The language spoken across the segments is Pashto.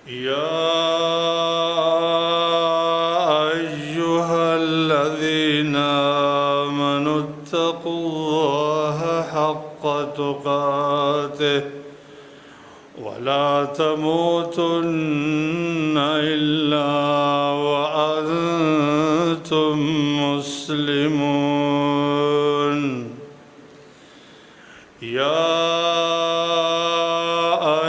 يا أيها الذين آمنوا اتقوا الله حق تقاته ولا تموتن إلا وأنتم مسلمون. يا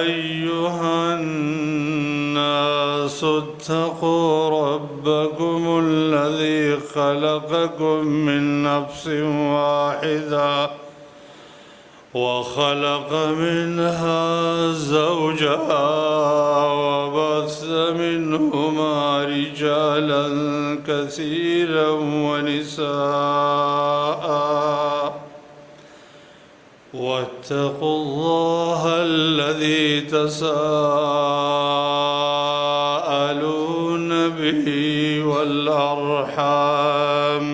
أيها الناس اتقوا ربكم الذي خلقكم من نفس واحدة وخلق منها زوجها وبث منهما رجالا كثيرا ونساء واتقوا الله الذي تساءلون به والأرحام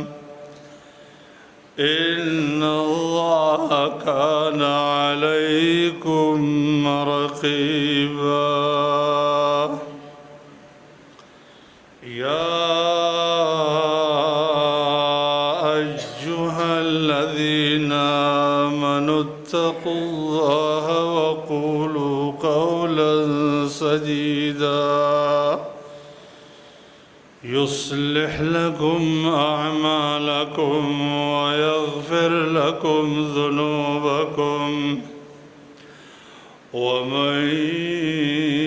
إن الله كان عليكم رقيبا. يا أيها الذين آمنوا اتقوا الله وقولوا قولا سديدا يصلح لكم أعمالكم ويغفر لكم ذنوبكم ومن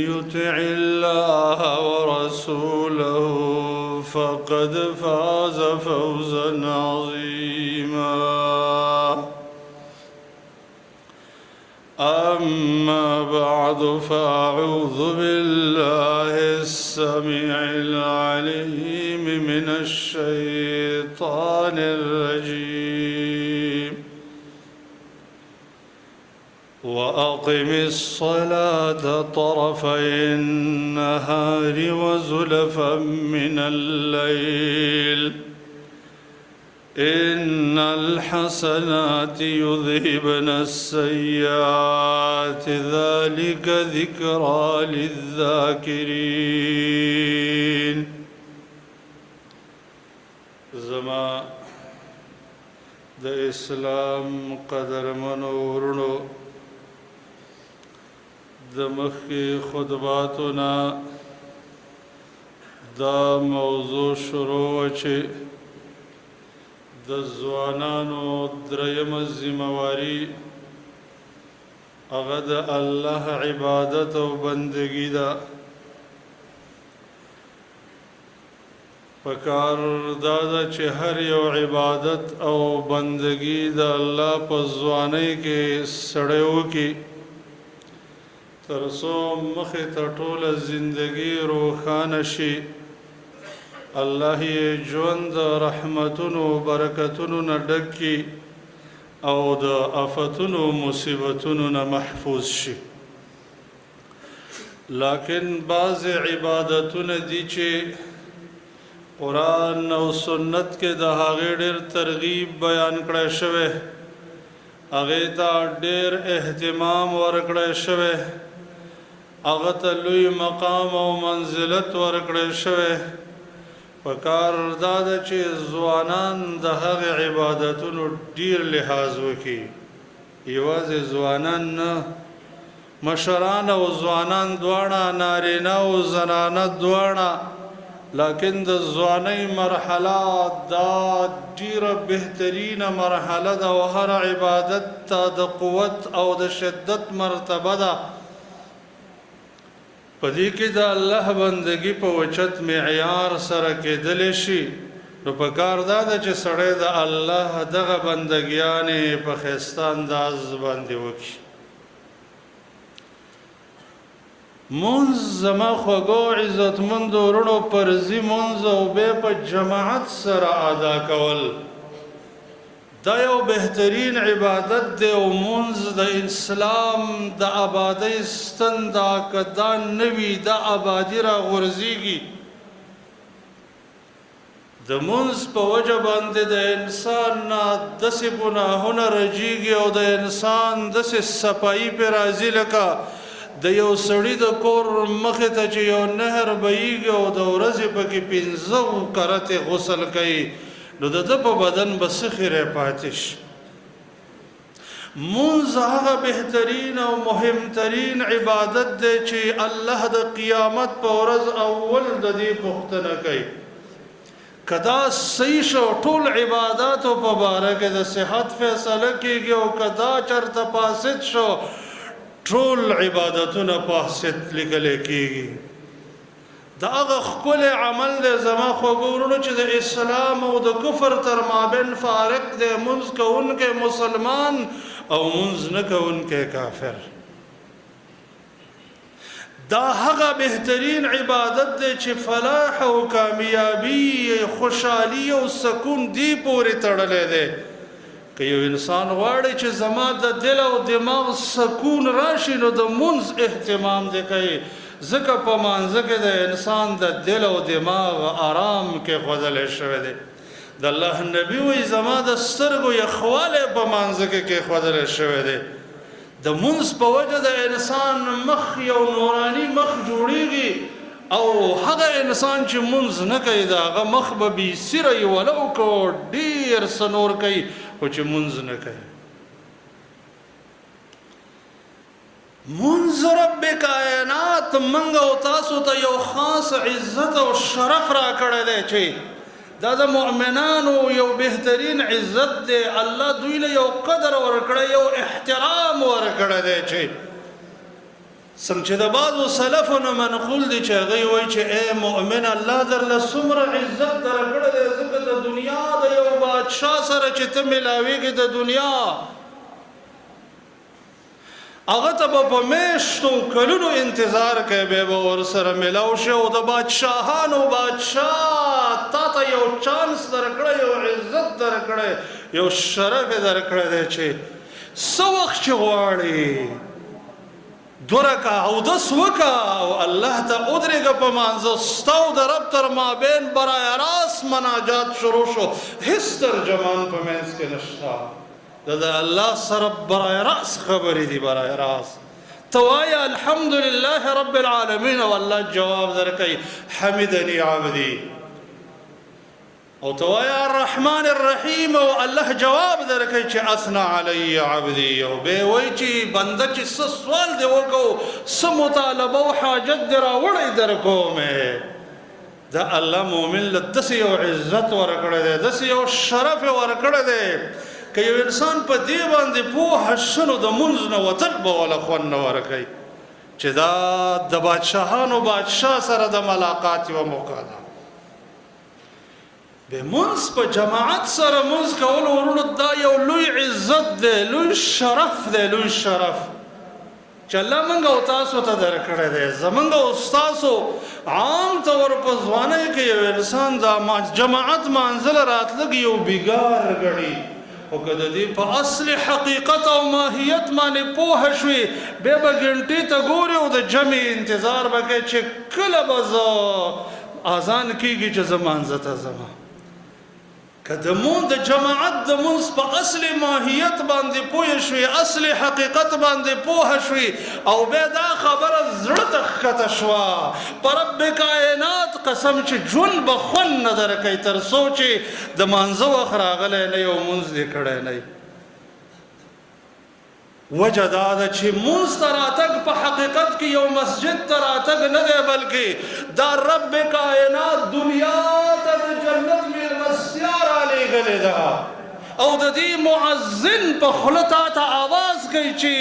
يطع الله ورسوله فقد فاز فوزا عظيما. أما بعد فأعوذ بالله السميع العليم من الشيطان الرجيم. وأقم الصلاة طرفي النهار وزلفا من الليل إن الحسنات يذهبن السيئات ذلك ذكرى للذاكرين. زما د اسلام قدر منورنو د مخی خطباتنا دا موضوع شروع چه د ځوانانو دریم ذمہواری هغه د الله عبادت او بندگی ده. پکار دا ده چې هر یو عبادت او بندگی د الله په ځوانۍ کې سړی وکړي تر څو مخې ته ټوله زندگی روښانه شي. الله یې ژوند رحمتونو برکتونو نه ډک کړي او د آفتونو مصیبتونو نه محفوظ شي. لیکن بعض عبادتونه دي چې قرآن او سنت کې د هغې ډېر ترغیب بیان کړی شوی، هغې ته ډېر اهتمام ورکړی شوی، هغه ته لوی مقام او منزلت ورکړی شوی. پکار دا ده چې ځوانان د هغې عبادتونو ډیر لحاظ وکړي. یوازې ځوانان نه، مشران او ځوانان دواړه، نارینه او زنانه دواړه، لیکن د ځوانۍ مرحله دا ډیره بهترینه مرحله ده او هر عبادت ته د قوت او د شدت مرتبه ده. پدې کې د الله بندگی په اوچت معیار سره کېدلی شي. نو پکار دا ده چې سړی د الله دغه بندګیانې په ښایسته انداز باندې وکړي. مونځ زما خوږو عزتمندو وروڼو فرضي مونځ او بیا په جماعت سره ادا کول دا یو بهترین عبادت دی او مونځ د اسلام د آبادۍ ستن دا که دا نه وي دا آبادي راغورځېږي. د مونځ په وجه باندې د انسان نه داسې ګناهونه رجیږي او د انسان داسې صفایي پرې راځي لکه د یو سړي د کور مخې ته چې یو نهر بهیږي او د ورځې پکې 15 کرتې غسل کوي نو د ده په بدن به څه خیری پاتې شي. مونځ هغه بهترین او مهمترین عبادت دی چې الله د قیامت په ورځ اول د دې پوښتنه کوي. کدا صحیح شو ټول عباداتو په باره کې د صحت فیصله کېږي او کدا چرته فاسد شو ټول عبادتونه فاسد لیکل کېږي. دا هغه ښکلی عمل دی زما خوږو وروڼو چې د اسلام او د کفر تر مابین فارق دی. مونځ کوونکی مسلمان او مونځ نه کوونکی کافر. دا هغه بهترین عبادت دی چې فلاح او کامیابی خوشحالی او سکون دی پورې تړلی دی. که یو انسان غواړي چې زما د دل او دماغ سکون راشي نو د مونځ اهتمام دی کوي ځکه په مانځه کې د انسان د دل او دماغ آرام کې ښودلی شوی دی. د الله نبي وایي زما د سترګو یخوالی په مانځه کې کېښودلی شوی دی. د مونځ په وجه د انسان مخ یو نوراني مخ جوړیږي او هغه انسان چې مونځ نه کوي د هغه مخ به بېسیره وي ولو که ډېر څه نور کوي خو چې مونځ نه کوي. مونځ رب کائنات موږ او تاسو ته یو خاص عزت او شرف راکړی دی چې دا د مؤمنانو یو بهترین عزت دی. الله دوی له یو قدر ورکړی یو احترام ورکړی دی چې څنګه چې د بعضو سلفو نه منقول دي چې هغوی وایي چې ای مؤمن الله درله څومره عزت درکړی دی ځکه د دنیا د یو بادشاه سره چې ته میلاویږې د دنیا هغه ته به په میاشتو کلونو انتظار کوي بیا به ورسره میلاو شي او د بادشاهانو بادشاه تا ته یو چانس درکړی یو عزت درکړی یو شرف یې درکړی دی چې څه وخت چې غواړي 2 رکعه اودس وکړه او الله ته ودرېږه په مانځه ستا او د رب تر مابین برای راست مناجات شروع شو هېڅ ترجمان په منځ کې نشته. د الله سره برای راست خبرې دي برای راست. ته وایه الحمدلله رب العالمین او الله جواب درکوي حمدني عبدي او ته وایه الرحمن الرحیم او الله جواب درکوي چې اثنى علی عبدي او بیا وایي چې بنده چې څه سوال دې وکړو څه مطالبه او حاجت دې راوړی درکومې. د الله مؤمن له داسې یو عزت ورکړی دی داسې یو شرف یې ورکړی دی که یو انسان په دې باندې پوهه شي نو د مونځ نه وتل به وله خوند نه ورکوي چې دا د بادشاهانو بادشاه سره د ملاقات یوه موقع ده. به مونځ په جماعت سره مونځ کول ورونو دا یو لوی عزت دی لوی شرف دی لوی شرف چې الله موږ او تاسو ته درکړی دی. زموږ او ستاسو عام طور په ځوانۍ کې یو انسان دا جماعت مانځه له راتلږ یو بیګار ګڼي خو که د دې په اصل حقیقت او ماهیت باندې پوهه شوي بیا به ګنټې ته ګوري او د جمع انتظار به کوي چې کله به زه اذان کېږي چې زه مانځه ته ځمه. که د جماعت د مونځ په اصل ماهیت باندې پوه شوي اصل حقیقت باندې پوه شوي او بیا دا خبره زړه ته ښکته شوه په رب کائنات قسم چې ژوند به خوند نه درکوي تر څو چې د مانځه وخت راغلی نه یو مونځ دې کړی نه وجه دا ده چې مونځ ته راتګ په حقیقت کې یو مسجد ته راتګ نه دی بلکې دا رب کائنات دنیا ته د جنت میلمستیا رالیږلې ده او د دې معزن په خوله تا ته آواز کوي چې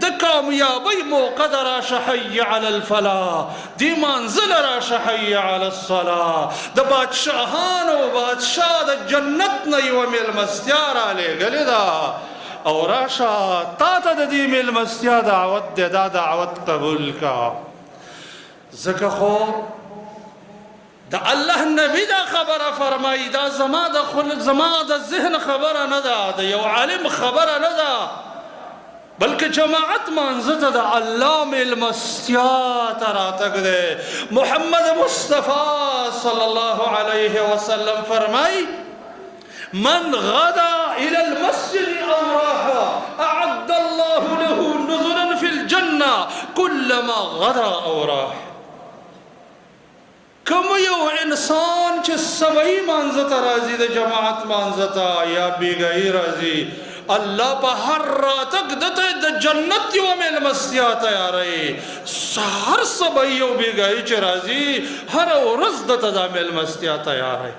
د کامیابۍ موقع ده راشه حی علی الفلاح دې مانځه له راشه حی علی الصلاح د بادشاهانو بادشاه د جنت نه یوه میلمستیا رالیږلې ده او راشه تا ته د دې میلمستیا دعوت دی دا دعوت قبول کا ځکه خو د الله نبی دا خبره فرمایي دا زما د ذهن خبره نه ده د یو عالم خبره نه ده بلکې جماعت مانځه ته د الله میلمستیا ته راتګ دی. محمد مصطفی صلی الله علیه وسلم فرمایي من غدا الى المسجد او راح اعد الله له نزلا في الجنه كل كلما غدا او راح. کم یو انسان چې سبعی مانځه ته راځي د جماعت مانځه ته یا بیګایي راځي، الله په هر راتګ دته د جنت یوه میلمستیا تیاروي. هر سبعی یو بیګایي چې راځي هره ورځ دته دا میلمستیا تیاروي.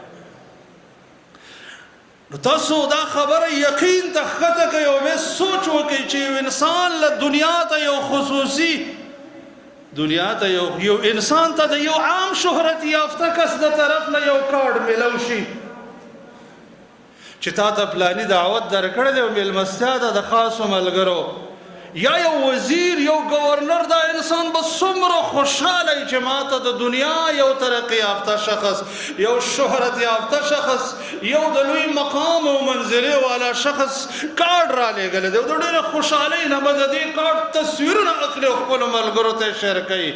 نو تاسو دا خبره یقین ته ښکته کوئ او بیا سوچ وکئ چې یو انسان له دنیا ته یو خصوصي دنیا ته یو انسان ته د یو عام شهرت یافته کس د طرف نه یو کارډ میلو شي چې تا ته پلاني دعوت درکړی دی او میلمستیا ده د خاصو ملګرو، یا یو وزیر یو گورنر، دا انسان به څومره خوشحاله وي چې ما ته د دنیا یو ترقي یافته شخص، یو شهرت یافته شخص، یو د لوی مقام او منزلې والا شخص کارډ را لېږلی دی او د ډېرې خوشحالۍ نه به د دې کارډ تصویرونه اخلي او خپلو ملګرو ته یې شیر کوي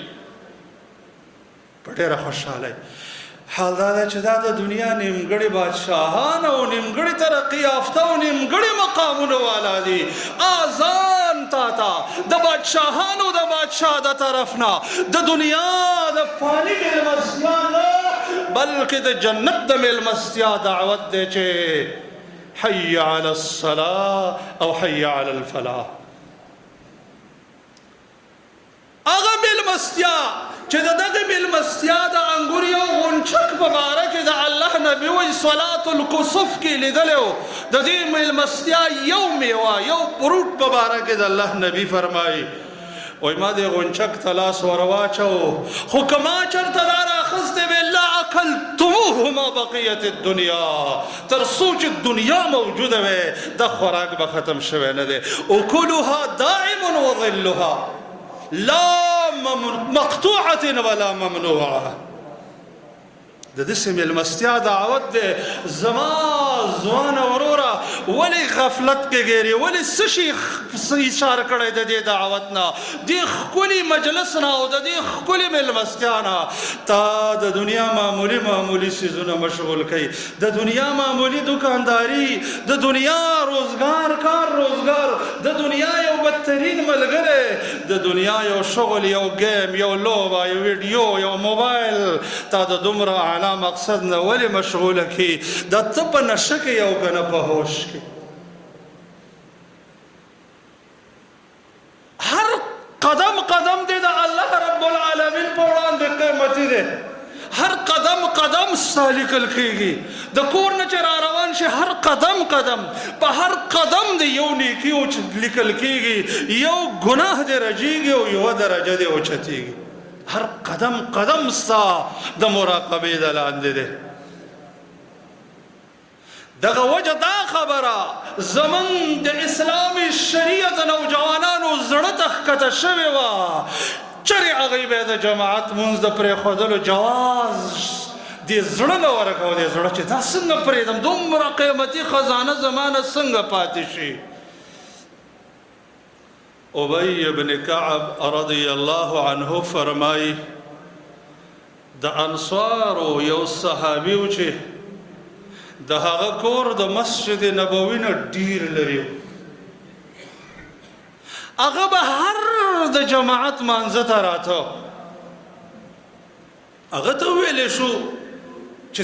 په ډېره خوشحالۍ. حال دا ده چې دا د دنیا نیمګړي بادشاهان او نیمګړي ترقي یافته او نیمګړي مقامونه والا دي. آذان تا ته د بادشاهانو د بادشاه د طرف نه د دنیا د فاني میلمستیا نه بلکې د جنت د میلمستیا دعوت دی چې حي علی الصلاة او حي علی الفلاح. هغه میلمستیا چې د دغه میلمستیا د انګور یو غونچک په باره کې د الله نبي وایي صلات الکسوف کې لیدلی و، د دې میلمستیا یو میوه یو فروټ په باره کې د الله نبي فرمایي وایي ما دې غونچک ته لاس ور واچو خو که ما چېرته دا رااخیستی وی لا اکلتموه ما بقیت الدنیا، تر څو چې دنیا موجوده وی دا خوراک به ختم شوی نه دی. اکلها دائم وظلها لا مقطوعة ولا ممنوعة. د داسې میلمستیا دعوت دی. زما ځوانه وروره ولې غفلت کې ګیرې، ولې څه شي اشاره کړی د دې دعوت نه، دې ښکلي مجلس نه او د دې ښکلي میلمستیا نه تا د دنیا معمولي معمولي څیزونه مشغول کوي، د دنیا معمولي دکانداري، د دنیا روزګار کار روزګار، د دنیا یو بدترین ملګری، د دنیا یو شغل، یو گیم، یو لوبه، یو ویډیو، یو موبایل تا د دومره مقصد نه ولې مشغوله کی؟ دا ته په نشه کې یو که نه په هوش کې. هر قدم قدم دی د الله رب العالمین په وړاندې قیمتي دی. هر قدم قدم ستا لیکل کېږي. د کور نه چې را روان شي هر قدم قدم په هر قدم د یو نیکي لیکل کېږي، یو ګناه دې رجېږي او یوه درجه دې اوچتېږي. هر قدم قدم ستا د مراقبې د لاندې دی. دغه وجه دا خبره زمون د اسلامي شریعت نوجوانانو زړه ته ښکته شوې وه چرې هغوی به د جماعت مونځ د پرېښودلو جواز دې زړه نه ورکوه. دې زړه چې دا څنګه پرېږدم، دومره قیمتي خزانه زما نه څنګه پاتې شي. ابی ابن کعب رضی الله عنه فرمائی د انصارو یو صحابي و چې د هغه کور د مسجد نبوي نه ډیر لري، هغه به هر د جماعت مانځه ته راته، هغه ته ویلی شو چې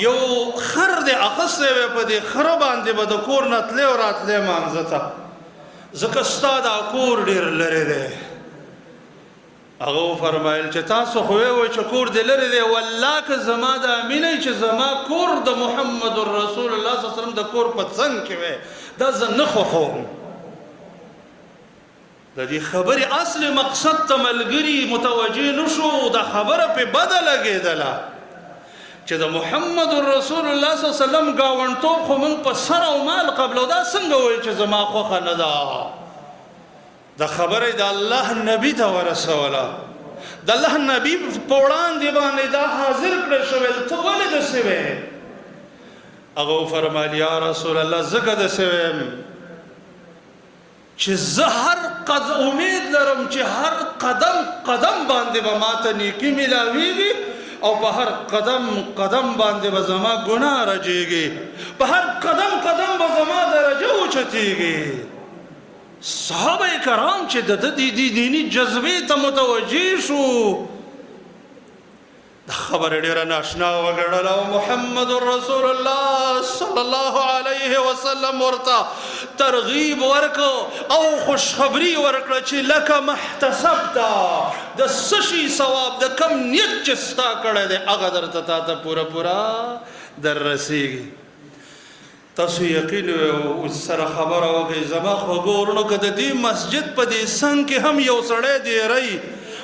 یو خر دې اخیستی وی په دې خره باندې به د کور نه تلې او راتلې مانځه ته، ځکه ستا دا کور ډېر لرې دی. هغه وفرمایل چې تاسو خو وایئ چې کور دې لرې دی، والله که زما دا امینئ چې زما کور د محمد رسول الله صلی الله علیه وسلم د کور په څنګ کې وی دا زه نه خوښوم. د دې خبرې اصل مقصد ته ملګري متوجه نه شو، دا خبره پې بده لګېدله چې د محمد رسول الله صلی الله علیه وسلم ګاونډتوب خو موږ په سر او مال قبلو، دا څنګه وایي چې زما خوښه نه ده؟ دا خبره د الله نبي ته ورسوله، د الله نبي په وړاندې باندې دا حاضر کړی شوی، ته ولې داسې وې؟ هغه وفرمایل یا رسول الله ځکه داسې ویم چې زه هر امید لرم چې هر قدم قدم باندې به ماته نیکي میلاویږي او په هر قدم قدم باندې به زما ګناه رجېږي، په هر قدم قدم به زما درجه اوچتېږي. صحابه کرام چې د دینی جذبې ته متوجه شو د خبر ډیره ناشنا وګڼله او محمد رسول الله صلی الله علیه وسلم ورته ترغیب ورکو او خوشخبری ورکړه چې لکه محتسبت د څه شي ثواب د کم نیت چې ستا کړی دی هغه درته تا ته پوره در رسیږي. تاسو یقین سره خبره وکړئ زما خوږو وروڼو که د دې مسجد په دې څنګ کې هم یو سړی دیری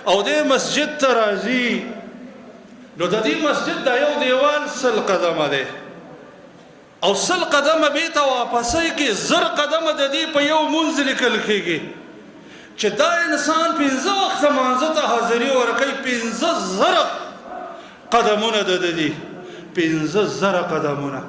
او دې مسجد ته راځي نو د دې مسجد دا یو دیوال 100 قدمه دی او 100 قدمه بیرته واپسۍ کې 1000 قدمه د دې په یو منځ لیکل کېږي چې دا انسان 15 وخته مانځه ته حاضري ورکوي 15000 قدمونه د دې 15000 قدمونه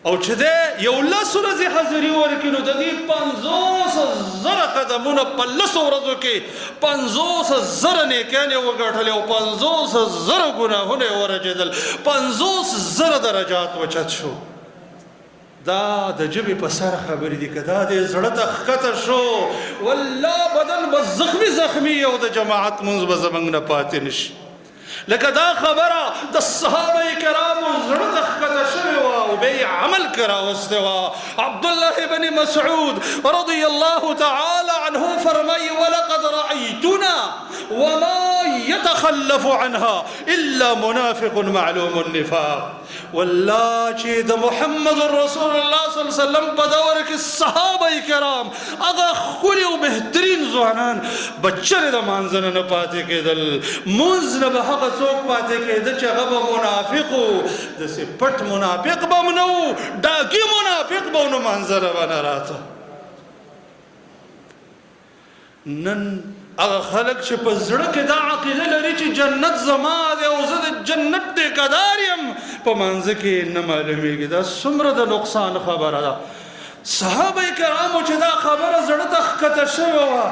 او چې دی یو 10 ورځې حاضري ورکړي نو د دې 50000 قدمونه په 10 ورځو کې 50000 نیکیانې وګټلې او 50000 ګناهونه یې ورجېدل 50000 درجات وچت شو. دا د ژبې په سر خبرې دي که دا د زړه ته ښکته شو والله بدن به زخمي او د جماعت منځ به زموږ نه پاتې نشي. لکه دا خبره د صحابه کرامو زړه ته ښکته شوې وه او بیا یې عمل کې راوستې وه. عبدالله بن مسعود رضی الله تعالی عنه فرمایي ولقد رأیتنا وما يتخلف عنها الا منافق معلوم النفاق. والله چې د محمد رسول الله صلی الله علیه وسلم په دور کې صحابه کرام هغه ښکلي او بهترین ځوانان به چرې د مانځه نه پاتې کېدل مونځ نه به هغه څوک پاتې کېده چې هغه به منافق و داسې پټ منافق به هم نه و ډاکي منافق به ونه مانځه نه به نه راته. نن هغه خلک چې په زړه کې دا عقیده لري چې جنت زما دی او زه د جنت ټیکهدار یم په مانځه کې نه معلومیږي. دا څومره د نقصان خبره ده. صحابه کرامو چې دا خبره زړه ته ښکته شوې وه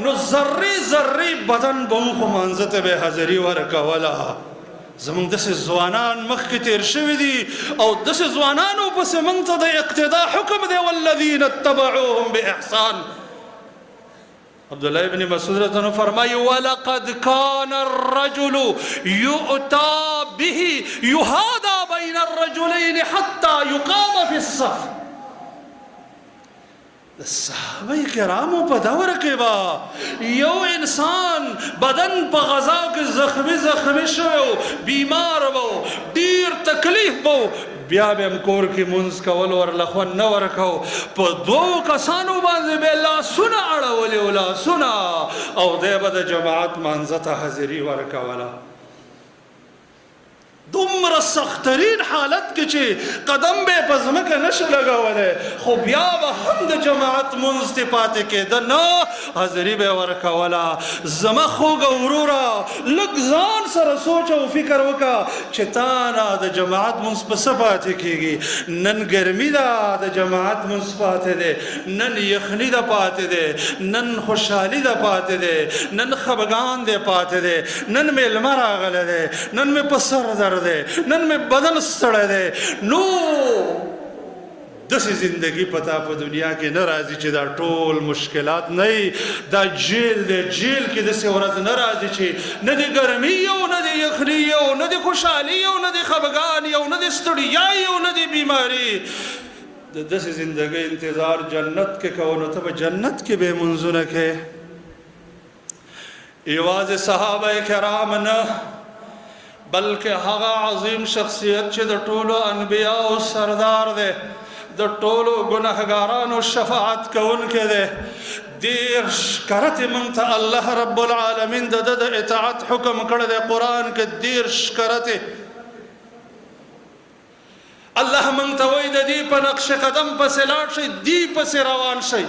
نو ذرې بدن به و خو مانځه ته به یې حاضري ورکوله. زموږ داسې ځوانان مخکې تیر شوي دي او داسې ځوانانو پسې موږ ته د اقتدا حکم دی والذین اتبعوهم باحسان. عبدالله ابن مسعود رضی اللہ عنہ فرمائی وَلَقَدْ كَانَ الرَّجُلُ يُؤْتَى بِهِ يُهَادَى بَيْنَ الرَّجُلَيْنِ حَتَّى يُقَامَ فِي الصَّفِ. صحابه کرامو په دور کې با یو انسان بدن په غذا کې زخمی شوی بیمار و ډیر تکلیف و بیا به هم کور کې مونځ کول ورله خوند نه ورکو په 2 کسانو باندې به لاسونه اړولې و لاسونه او دی به د جماعت مانځه ته حاضري ورکوله. دومره سخترین حالت کې چې قدم به په ځمکه نشي لګولی خو بیا به هم د جماعت منځ ته پاتې کېده نه حاضري به یې ورکوله. زما خوږه وروره لږ ځان سره سوچ او فکر وکړه چې تا نه د جماعت منځ په څه پاتې کېږي. نن ګرمي ده د جماعت منځ پاتې دی نن یخني ده پاتې دی نن خوشحالي ده پاتې دی نن خفګان دی پاتې دی نن میلمه راغلی دی نن مې په سر درد نن میں بدن ستړی دی. نو داسې زندگی پتا په دنیا کې نه راځي چې دا ټول مشکلات نه دا جیل دی جیل کې داسې ورځ نه راځي چې نه د ګرمي یو نه د یخني یو نه د خوشحالي یو نه د خفګان یو نه د ستړیا یو نه د بیماري. د داسې زندگی انتظار جنت کې کوو نو ته به جنت کې به منځونه کې. یوازې صحابه کرام نه بلکہ هغه عظیم شخصیت چې د ټولو انبیاء سردار دی د ټولو ګناهګارانو شفاعت کوونکی دی. دېرش کرتې موږ ته الله رب العالمین د ده د اطاعت حکم کړی دی. قرآن کې 13 کرتې الله موږ ته وایي د دې په نقش قدم پسې لاړ شئ دې پسې روان شئ.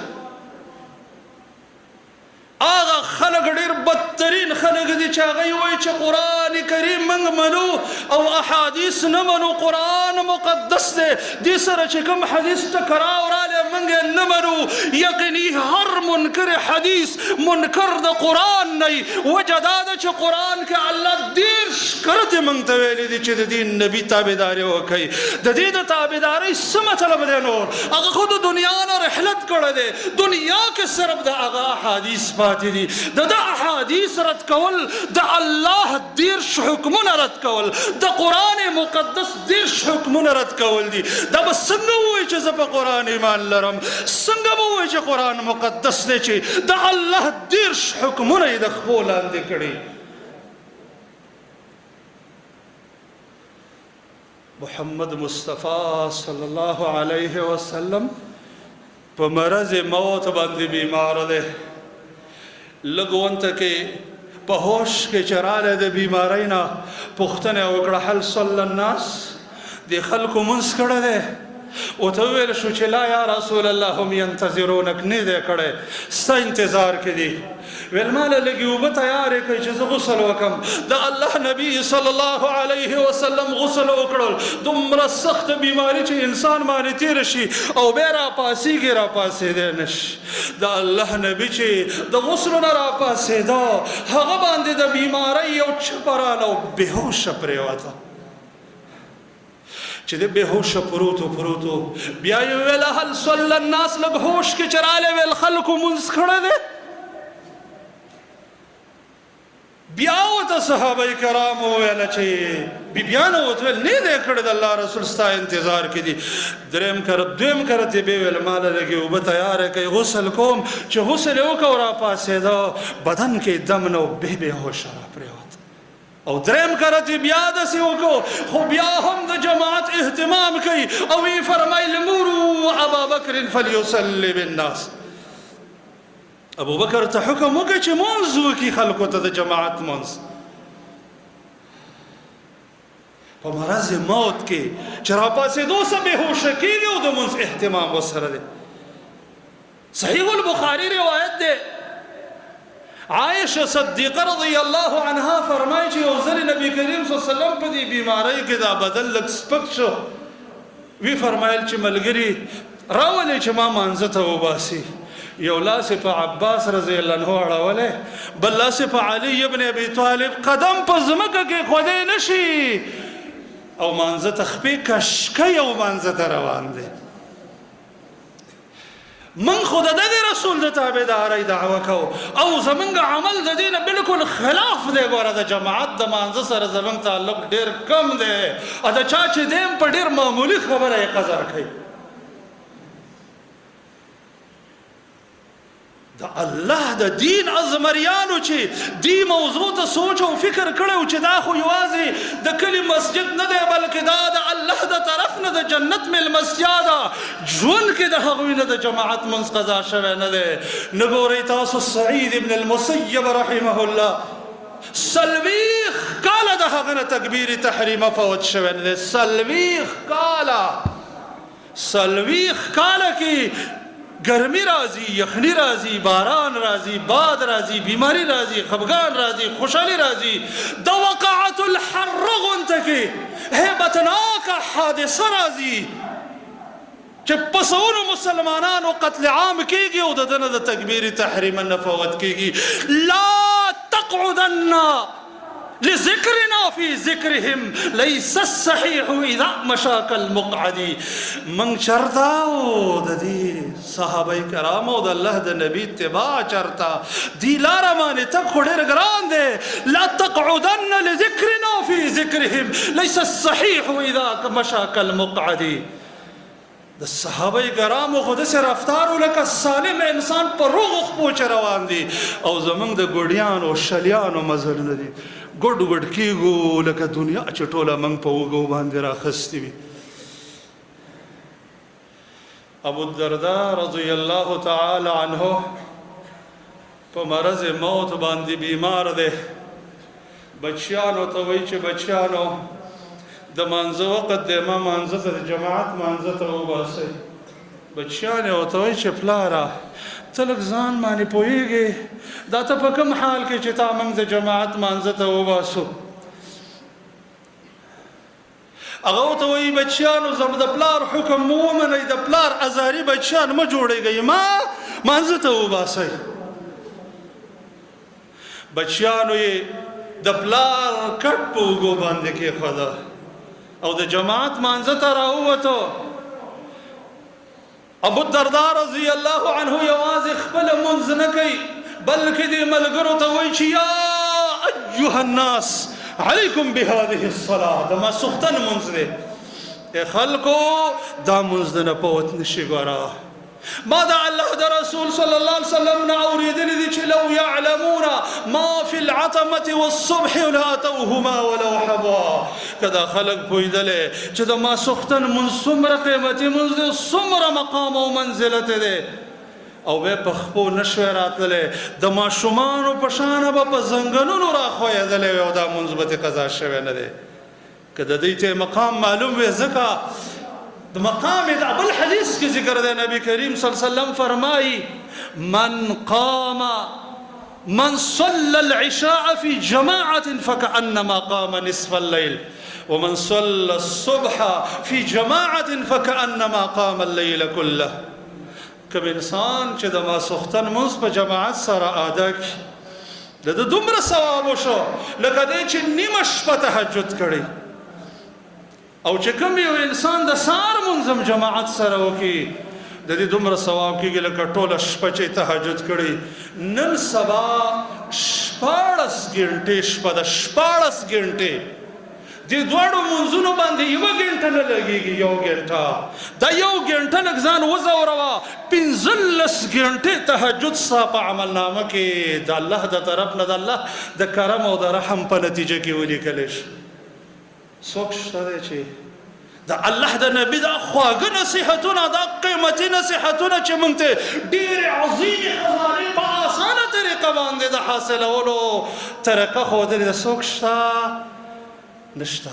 آغا خلق ډیر بدترین خلق دي چې هغه وایي چې قرآن کریم موږ منو او احادیث نه منو قرآن مقدس دی. دې سره چې کوم حدیث ټکراو رالی موږ څنګه نه منو یقیني هر منکر حدیث منکر د قرآن نه وجه دا ده چې قرآن کې الله 10 کرتې موږ ته ویلي دي چې د دې نبي تابعداري وکړئ د دې د تابعدارۍ څه مطلب دی نور هغه خو د دنیا نه رحلت کړی دی دنیا کې صرف د هغه احادیث پاتې دي د احادیث رد کول د الله 10 حکمونه رد کول د قرآن مقدس 10 حکمونه رد کول دي دا به څنګه ووایي چې زه په قرآن ایمان لرم څنګه به ووایي چې قرآن مقدس دی چې د الله 10 حکمونه یې د خپو لاندې کړي محمد مصطفی صلی الله علیه وسلم په مرض موت باندې بیمار دی لږ ونته کې په هوش کې چې رالی د بیمارۍ نه پوښتنه وکړه هل صلی الناس د خلکو منځ کړی دی ورته وویل شو چې لا یا رسول الله هم ینتظرونک نه دی کړی ستا انتظار کې دي ویل ماله لږې اوبه تیارې کړئ چې زه غسل وکړم د الله نبي صلی الله علیه وسلم غسل وکړل دومره سخته بیماري چې انسان باندې تېره شي او بیا راپاڅېږي راپاڅېدی نه شي د الله نبي چې د غسلو نه راپاڅېده هغه باندې د بیمارۍ یو چپه راله او بېهوشه پرېوته چې د بېهوشه پروتو بیا یې ویل هل صلی الناس لږ هوش کې چې رالی ویل خلکو مونځ کړی دی بیا ورته صحابه کرام وویل چې بیبیانو ورته ویل نه دی کړی د الله رسول ستا انتظار کې دي دویم کرت یې بیا ویل ماله لږې اوبه تیارې کړئ غسل کوم چې غسل یې وکړ او راپاڅېده بدن کې دم نه و بېهوشه راپرېوت او دریم کرت یې بیا داسې وکړو خو بیا هم د جماعت اهتمام کوي او یې فرمایل مروا ابا بکر فلیصلي بالناس ابو بکر ته حکم وکړه چې مونځ وکړي خلکو ته د جماعت مونځ په مرض موت کې چې راپاڅېدو څه بېهوشه کېږي او د مونځ اهتمام ورسره دی صحیح البخاري روایت دی عائشة صدیقه رضی الله عنها فرمایي چې یو ځل نبی کریم صلی الله علیه وسلم په دې بیمارۍ کې دا بدن لږ سپک شو وی فرمایل چې ملګري راولئ چې ما مانځه ته وباسي یو لاس په عباس رضی الله عنه اړولی بل لاس په علي ابن ابي طالب قدم په ځمکه کې ښودی نه شي او مانځه ته خپې کشکۍ او مانځه ته روان دی من خو د دغې رسول د تابعدارۍ دعوه کوو او زمونږ عمل د دې نه بلکل خلاف دی ګوره د جماعت د مانځه سره زمونږ تعلق ډېر کم دی او د چا چې دیم په ډېر معمولي خبره یې قضا کوي د الله د دین ازمریانو چې دی موضوع ته سوچ او فکر کړی چې دا خو یوازې د کلي مسجد نه دی بلکې دا د الله د طرف نه د جنت میلمستیا ده ژوند کې د هغوی نه د جماعت منځ قضا شوی نه دی نه ګورئ تاسو سعید ابن المسیب رحمه الله سلویخ کاله د هغه نه تکبیر تحریمه فوت شوی نه دی سلویخ کاله کې گرمی راځي یخنی راځي باران راځي باد راځي بیماری راځي خفګان راځي خوشحالي راځي د وقعت الحر غونته کې هیبتناکه حادثه راځي چې په سونو مسلمانانو قتل عام کېږي او د ده نه د تکبیر تحریمه نه فوت کېږي لا تقعدن لذكرنا في ذكرهم ليس الصحيح اذا مشاك المقعد من شرطاو د دې صحابه کرامو د الله د نبی اتباع چرتا دی لاره باندې تک خو ډېر ګران دی لا تقعدن لذكرنا في ذكرهم ليس الصحيح اذا مشاك المقعد د صحابه کرامو خو داسې رفتار لکه سالم انسان په روغو خپو چې روان دي او زمونږ د ګوډیانو شلیانو مزلونه دي ګډ کېږو لکه دنیا چې ټوله موږ په اوږو باندې راخستې وي ابو الدرداء رضی الله تعالی عنه په مرض موت باندې بیمار دی بچیانو ته وایي چې بچیانو د مانځه وخت دی ما مانځه ته د جماعت مانځه ته وباسئ بچیان یې ورته وایي چې پلاره ته لږ ځان باندې پوهېږې دا ته په کوم حال کې چې تا موږ د جماعت مانځه ته وباسو هغه ورته وایي بچیانو زموږ د پلار حکم مو ومنئ د پلار ازاري بچیان مه جوړېږئ مانځه ته وباسئ بچیانو یې د پلار کټ په اوږو باندې کېښوده او د جماعت مانځه ته راووتو ابو الدرداء رضی الله عنه یوازې خپله مونځ نه کوي بلکې دې ملګرو ته وایي چې یا ایها الناس علیکم بهذه الصلاة د ماسختن مونځ دی خلکو دا مونځ د نه پوت نشي ګوره ما دا الله د رسول صلی الله علیه وسلم نه اورېدلي دي چې لو یعلمون ما فی العتمة والصبح لاتوهما ولو حبوا که دا خلک پوهېدلی چې د ماسختن مونځ څومره قیمتي مونځ دی څومره مقام او منزلت دی او بیا په خپو نشوی راتللی د ماشومانو په شانه به په ځنګلونو راښویېدلی وی او دا مونځ به ترې قضا شوی نه دی که د دوی ته مقام معلوم وي ځکه د مقام د بل حدیث کې ذکر دی نبی کریم صلی الله علیه وسلم فرمایي من صلى العشاء في جماعة فكأنما قام نصف الليل ومن صلى الصبح في جماعة فكأنما قام الليل كله کوم انسان چې د ماسختن مونځ په جماعت سره ادا کړي د ده دومره ثواب وشو لکه دی چې نیمه شپه تهجد کړی او چې کوم یو انسان د سهار مونځ هم جماعت سره وکړي د دې دومره ثواب کېږي لکه ټوله شپه چې تهجد کړي نن سبا 14 ګنټې شپه ده 14 ګنټې دې دواړو مونځونو باندې یوه ګنټه نه لګېږي یو ګنټه دا یو ګنټه لږ ځان وځوروه 15 ګنټې تهجد ستا په عملنامه کې د الله د طرف نه د الله د کرم او د رحم په نتیجه کې ولیکلی شي څوک شته دی چې د الله د نبي دا خواږه نصیحتونه دا قیمتي نصیحتونه چې موږ ته ډېرې عظیمې خزانې په اسانه طریقه باندې د حاصلولو طریقه ښودلې ده څوک شته نشته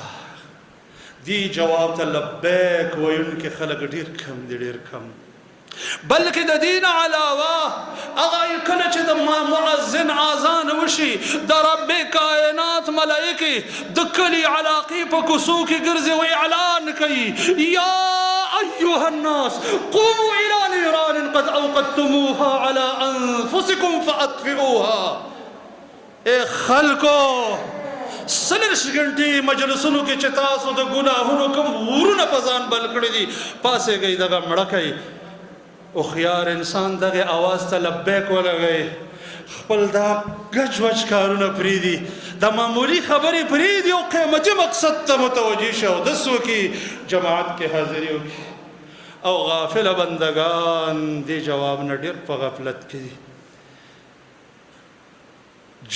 دی جواب ته لبیک ویونکي خلک ډېر کم دي ډېر کم بلکې د دین علاوه هغه کله چې د مؤذن اذان وشي د رب کائنات ملائکې د کلي علاقې په کوڅو کې ګرځي او اعلان کوي یا ایها الناس قوموا الى نيران قد اوقدتموها على انفسكم فاطفئوها اے خلکو سلرش ګنټې مجلسونو کې چې تاسو د ګناهونو کوم ورونه په ځان بل کړي دي پاسېږئ دغه مړه کوئ هوښیار انسان دغه آواز ته لبیک ولګئ خپل دا ګچ وچ کارونه پرېږدي د معمولي خبرې پرېږدي او قیمتي مقصد ته متوجه شه او داسې وکړي جماعت کې حاضري وکړي او غافله بندگان دې جواب نه ډېر په غفلت کې دي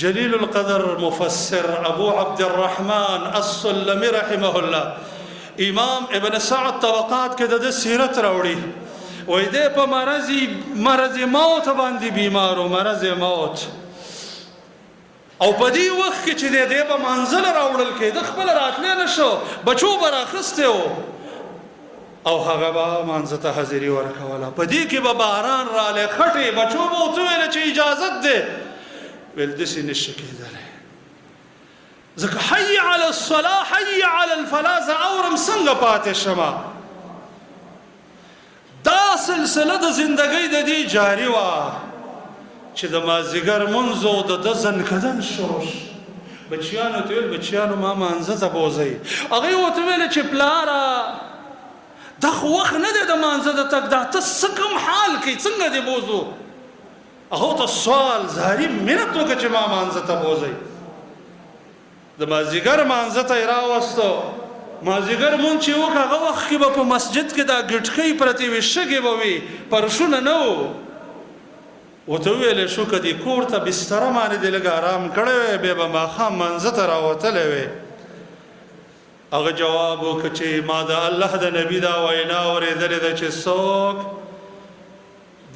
جلیل القدر مفسر ابو عبد الرحمن السلمي رحمه الله امام ابن سعد طبقات کې د سیرت راوړي وای دې په مرض موت باندې بیمارو مرض موت او په دې وخت کې چې دې په منزل راوړل کې د خپل راتلې نشو بچو براخسته او هغه به منځ ته حاضري ورکوله په دې کې به باران رالی خټې بچو به ورته ویله چې اجازت دی ویل داسې نشي کېدلی ځکه حي علی الصلاة حي علی الفلاح زه اورم څنګه پاتې شمه دا سلسله د زندګۍ د دې جاري وه چې د مازدیګر مونځ او د ده زنکدن شروع شو بچیانو ته ویل بچیانو ما مانځه ته بوځئ هغوی ورته ویله چې پلاره دا خو وخت نه دی د مانځه د تګ دا ته څه کوم حال کوي څنګه دې بوځو هغو ته سوال زاري منت وکړه چې ما مانځه ته بوځئ د مازدیګر مانځه ته یې راوستو مازدیګر مونځ چې وکړه هغه وخت کې به په مسجد کې دا ګټکۍ پرتې وي شګې به وي پرشونه نه وو ورته وویلی شو که دې کور ته بستره باندې دې لږ ارام کړی وی بیا به ماښام مانځه ته راوتلی وی هغه جواب وکړه چې ما د الله د نبي دا وینا اورېدلې ده چې څوک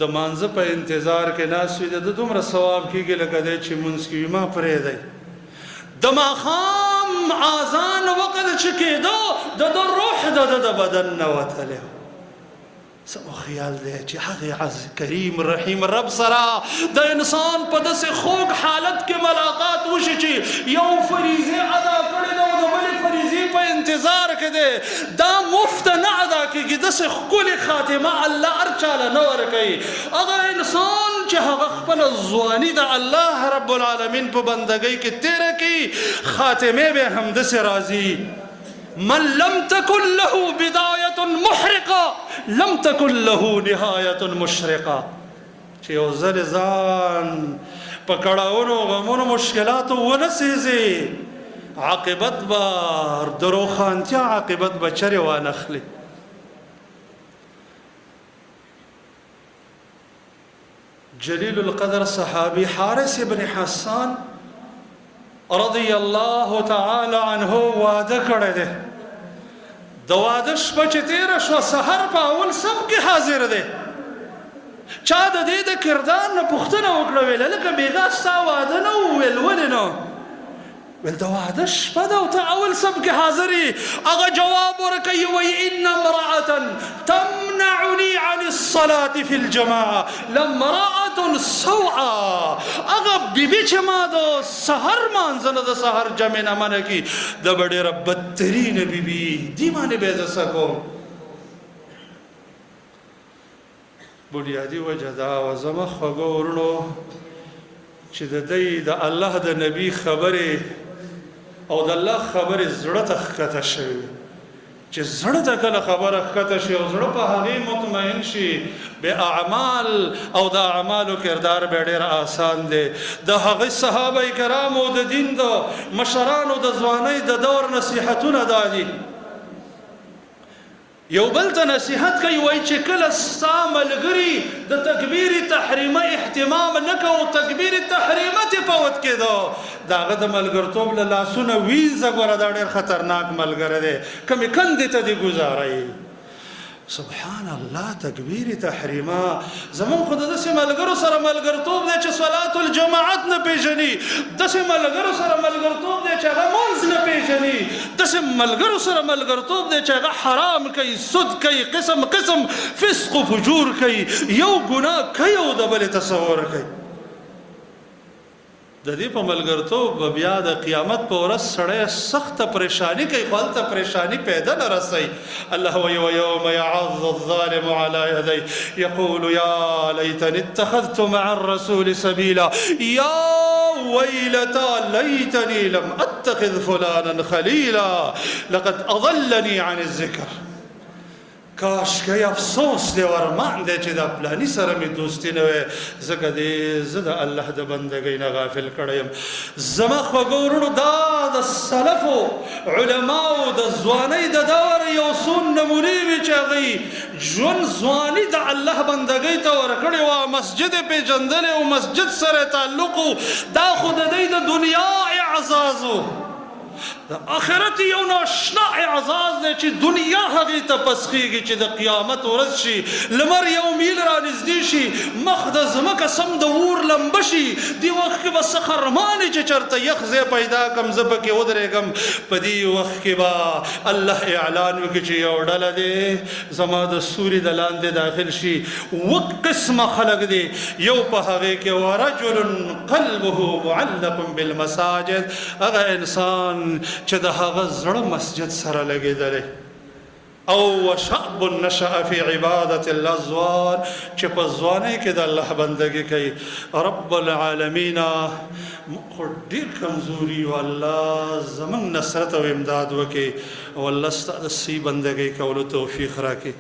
د مانځه په انتظار کې ناست وي د ده دومره ثواب کېږي لکه دی چې مونځ کې وي ما پرېږدی د ماښام اذان وقت چې کېدو د ده روح د ده د بدن نه وتلی څه خیال دی چې هغې کریم رحیم رب سره د انسان په داسې خوږ حالت کې ملاقات وشي چې یو فریضې ادا کړې ده او د بلې فریضې په انتظار انتظار کې دی دا مفت نه ادا کېږي داسې ښکلې خاتمه الله هر چاله نه ورکوي هغه انسان چې هغه خپله ځواني د الله رب العالمین په بندګۍ کې تېره کړي خاتمې به همداسې راځي من لم تكن له بداية محرقة لم تكن له نهاية مشرقة چې یو ځل ځان په کړاوونو غمونو مشکلاتو ونه سېزي عاقبت به د روښانتیا عاقبت به چرې وانخلي جلیل القدر صحابي حارث بن حسان رضی الله تعالی عنه واده کړی دی د واده شپه چې تېره شوه سحر په اول صف کې حاضر دی چا د دې د کردار نه پوښتنه وکړه ویله لکه بېګا ستا واده نه و ویل ولې نه ویل د واده شپه ده او ته اول صف کې حاضر یې هغه جواب ورکوي وایي ان امرأة تمنعني عن الصلاة في الجماعة لامرأة سوءة هغه بیبي چې ما د سحر مانځه نه د سحر جمع نه منع کړي د به ډېره بدترینه بیبي دې باندې به زه څه کوم بنیادي وجه دا وه زما خوږو وروڼو چې د دی د الله د نبي خبرې او د الله خبرې زړه ته ښکته شوي چې زړه ته کله خبره ښکته شي او زړه په هغې مطمئن شي بې اعمال او د اعمالو کردار به ډېر آسان دی د هغې صحابه کرامو د دین د مشرانو د ځوانۍ د دور نصیحتونه دا دي یو بل ته نصیحت کوي وایي چې کله ستا ملګري د تکبیر تحریمه اهتمام نه کوو تکبیر تحریمه چې فوت کېده د هغه د ملګرتوب له لاسونه وینځه ګوره دا ډېر خطرناک ملګری دی کمې کندې ته دې ګزاروي سبحان الله تکبیر تحریمه زمون خو د داسې ملګرو سره ملګرتوب دی چې صلات الجماعت نه پېژني داسې ملګرو سره ملګرتوب دی چې هغه مونځ نه پېژني داسې ملګرو سره ملګرتوب دی چې هغه حرام کوي سود کوي قسم قسم فسق و فجور کوي یو ګناه کوي او د بلې تصور کوي د دې په ملګرتوب به بیا د قیامت په ورځ سړی سخته پریشاني کوي خو هلته پریشاني پیدا نه رسوي الله وایي ویوم یعض الظالم علی یدیه یقول یا لیتنی اتخذت مع الرسول سبیلا یا ویلتا لیتنی لم اتخذ فلانا خلیلا لقد اضلنی عن الذکر کاش که افسوس دی ورمان دی چې د پلاني سره مې دوستي نه وی ځکه دې زه د الله د بندګۍ نه غافل کړی یم زما خوږو وروڼو دا د سلفو علماو د ځوانۍ د دور یو څو نمونې وې چې هغوی ژوند ځواني د الله بندګۍ ته ورکړې وه مسجد یې پېژندلی او مسجد سره تعلق و دا خو د دوی د دنیا اعزاز و د آخرت یو ناشنا اعزاز دی چې دنیا هغې ته پسخېږي چې د قیامت ورځ شي لمر یو میل رانږدې شي مخ د ځمکه سم د اور لمبه شي دې وخت کې به څه خرمانې چې چېرته یخ ځای پیدا کړم زه پکې ودرېږم په دې وخت کې به الله اعلان وکړي چې یو ډله دی زما د سوري د لاندې داخل شي اووه قسمه خلک دی یو په هغې کې ورجل قلبه معلق بالمساجد هغه انسان چې د هغه زړه مسجد سره لګېدلی او وشعب نشأ فی عبادت الله ځوان چې په ځوانۍ کې د الله بندګي کوي رب العالمین خو ډېر کمزوري یو الله زموږ نصرت او امداد وکړي او الله ستا د صحیح بندګۍ کولو توفیق راکړي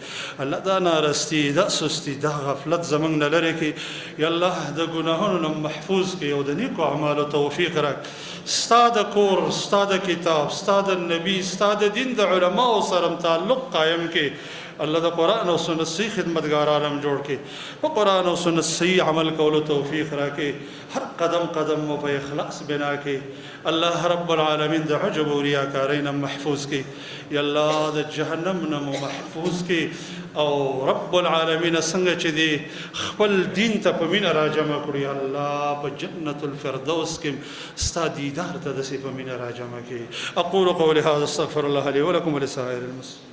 الله دا نارستي دا سستي دا غفلت زموږ نه لرې کړي یا الله د ګناهونو نه محفوظ کړي او د نیکو اعمالو توفیق راکړي ستا د کور ستا د کتاب ستا د نبي ستا د دین د علماو سره تعلق قائم کې الله د قرآن او سنت صحیح خدمتګاران هم جوړ کړي په قرآن او سنت صحیح عمل کولو توفیق راکړي هر قدم قدم مو په اخلاص بنا کړي الله رب العالمین د عجب او ریاکارۍ نه محفوظ کړي یا الله د جهنم نه مو محفوظ کړي او رب العالمین څنګه چې دی خپل دین ته په مینه راجمع کړي الله په جنت الفردوس کې ستا دیدار ته داسې په مینه راجمع کړي اقول قولي هذا استغفر الله لي ولكم ولسائر المسلمين